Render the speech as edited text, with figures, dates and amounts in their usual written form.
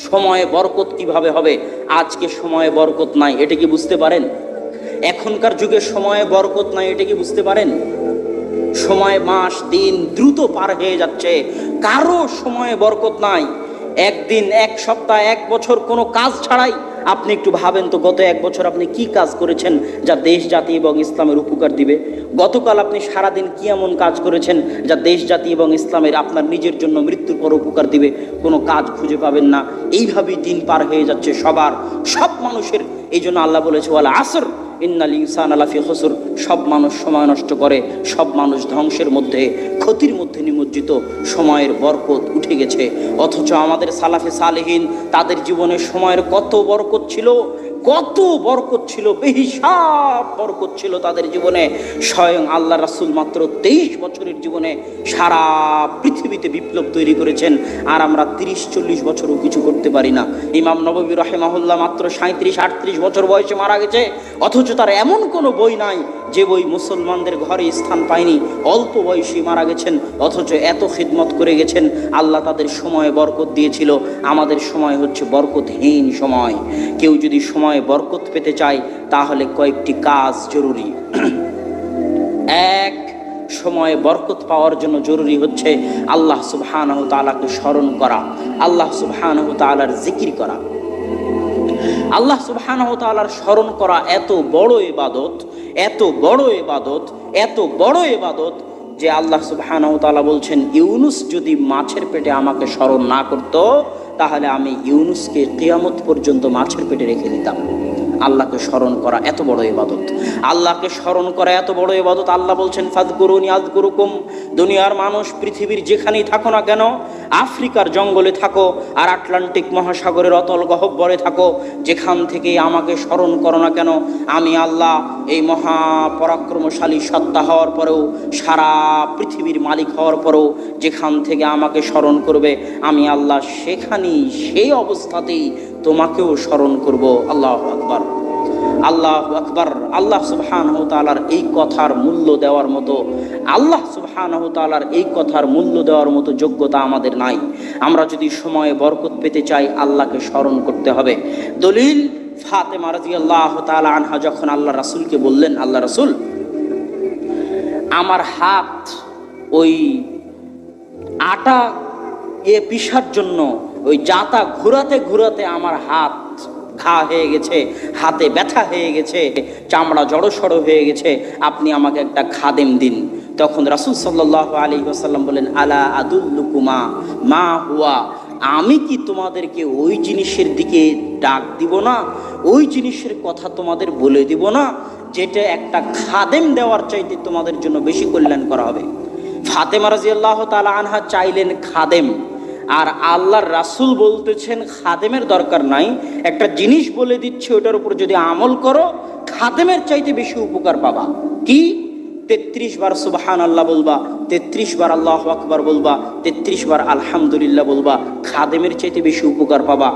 সময়ে বরকত কিভাবে হবে? আজকে সময়ে বরকত নাই, এটা কি বুঝতে পারেন? এখনকার যুগে সময়ে বরকত নাই, এটা কি বুঝতে পারেন? সময়, মাস, দিন দ্রুত পার হয়ে যাচ্ছে, কারো সময়ে বরকত নাই। একদিন, এক সপ্তাহ, এক বছর কোনো কাজ ছাড়াই আপনি একটু ভাবেন তো, গত এক বছর আপনি কি কাজ করেছেন যা দেশ জাতি এবং ইসলামের উপকার দিবে? গতকাল আপনি সারাদিন কি এমন কাজ করেছেন যা দেশ জাতি এবং ইসলামের আপনার নিজের জন্য মৃত্যুর পর উপকার দিবে? কোনো কাজ খুঁজে পাবেন না। এইভাবেই দিন পার হয়ে যাচ্ছে সব মানুষের। এই জন্য আল্লাহ বলেছে, ওয়াল আসর ইন্নাল ইনসানা লাফি খুসর। সব মানুষ সময় নষ্ট করে, সব মানুষ ধ্বংসের মধ্যে, ক্ষতির মধ্যে নিমজ্জিত। সময়ের বরকত উঠে গেছে। অথচ আমাদের সালাফে সালেহিন, তাদের জীবনে সময়ের কত বরকত ছিল, কত বরকত ছিল, বেহিসাব বরকত ছিল তাদের জীবনে। স্বয়ং আল্লাহ রাসূল মাত্র 23 বছরের জীবনে সারা পৃথিবীতে বিপ্লব তৈরি করেছেন, আর আমরা 30-40 বছরও কিছু করতে পারি না। ইমাম নববী রাহিমাহুল্লাহ মাত্র 37-38 বছর বয়সে মারা গেছে, অথচ তার এমন কোনো বই নাই যে বই মুসলমানদের ঘরে স্থান পায়নি। অল্প বয়সী মারা গেছেন, অথচ এত খিদমত করে গেছেন। আল্লাহ তাদের সময়ে বরকত দিয়েছিল। আমাদের সময় হচ্ছে বরকতহীন সময়। কেউ যদি সময়ে বরকত পেতে চায় তাহলে কয়েকটি কাজ জরুরি। এক, সময়ে বরকত পাওয়ার জন্য জরুরি হচ্ছে আল্লাহ সুবহানাহু ওয়া তাআলাকে স্মরণ করা, আল্লাহ সুবহানাহু ওয়া তাআলার জিকির করা। আল্লাহ সুবহানাহু ওয়া তাআলার স্মরণ করা এত বড় ইবাদত, এত বড় ইবাদত, এত বড় ইবাদত যে আল্লাহ সুবহানাহু ওয়া তাআলা বলছেন, ইউনুস যদি মাছের পেটে আমাকে স্মরণ না করত তাহলে আমি ইউনুসকে কিয়ামত পর্যন্ত মাছের পেটে রেখে দিতাম। আল্লাহকে স্মরণ করা এত বড় ইবাদত, আল্লাহকে স্মরণ করা এত বড় ইবাদত। আল্লাহ বলছেন, ফাযকুরুনি আযকুরুকুম। দুনিয়ার মানুষ পৃথিবীর যেখানেই থাকো না কেন, আফ্রিকার জঙ্গলে থাকো আর আটলান্টিক মহাসাগরের অতল গহ্বরে থাকো, যেখান থেকে আমাকে স্মরণ করো না কেন, আমি আল্লাহ এই মহাপরাক্রমশালী সত্তা হওয়ার পরেও, সারা পৃথিবীর মালিক হওয়ার পরেও যেখান থেকে আমাকে স্মরণ করবে, আমি আল্লাহ সেখানেই, সেই অবস্থাতেই তোমাকেও স্মরণ করব। আল্লাহু আকবার, আল্লাহু আকবার। আল্লাহ সুবহানাহু ওয়া তাআলার এই কথার মূল্য দেওয়ার মতো, আল্লাহ সুবহানাহু ওয়া তাআলার এই কথার মূল্য দেওয়ার মতো যোগ্যতা আমাদের নাই। আমরা যদি সময়ে বরকত পেতে চাই, আল্লাহকে স্মরণ করতে হবে। দলিল, ফাতেমা রাদিয়াল্লাহু তাআলা আনহা যখন আল্লাহ রাসূলকে বললেন, আল্লাহ রাসূল, আমার হাত ওই আটা পিষার জন্য ওই জাতা ঘোরাতে ঘোরাতে আমার হাত ঘা হয়ে গেছে, হাতে ব্যথা হয়ে গেছে, চামড়া জড়সড় হয়ে গেছে, আপনি আমাকে একটা খাদেম দিন। তখন রাসূল সাল্লাল্লাহু আলাইহি ওয়াসাল্লাম বলেন, আলা আদুল্লুকুমা মা হুয়া, আমি কি তোমাদেরকে ওই জিনিসের দিকে ডাক দিব না, ওই জিনিসের কথা তোমাদের বলে দিব না যেটা একটা খাদেম দেওয়ার চাইতে তোমাদের জন্য বেশি কল্যাণ করা হবে? ফাতেমা রাদিয়াল্লাহু তাআলা আনহা চাইলেন খাদেম, আর আল্লাহর রাসূল বলতেছেন খাদেমের দরকার নাই, একটা জিনিস বলে দিচ্ছে, ওটার উপর যদি আমল করো খাদেমের চাইতে বেশি উপকার পাবা। কি? 33 বার সুবহানাল্লাহ বলবা, 33 বার আল্লাহু আকবার বলবা, 33 বার আলহামদুলিল্লাহ বলবা, খাদেমের চাইতে বেশি উপকার পাবা।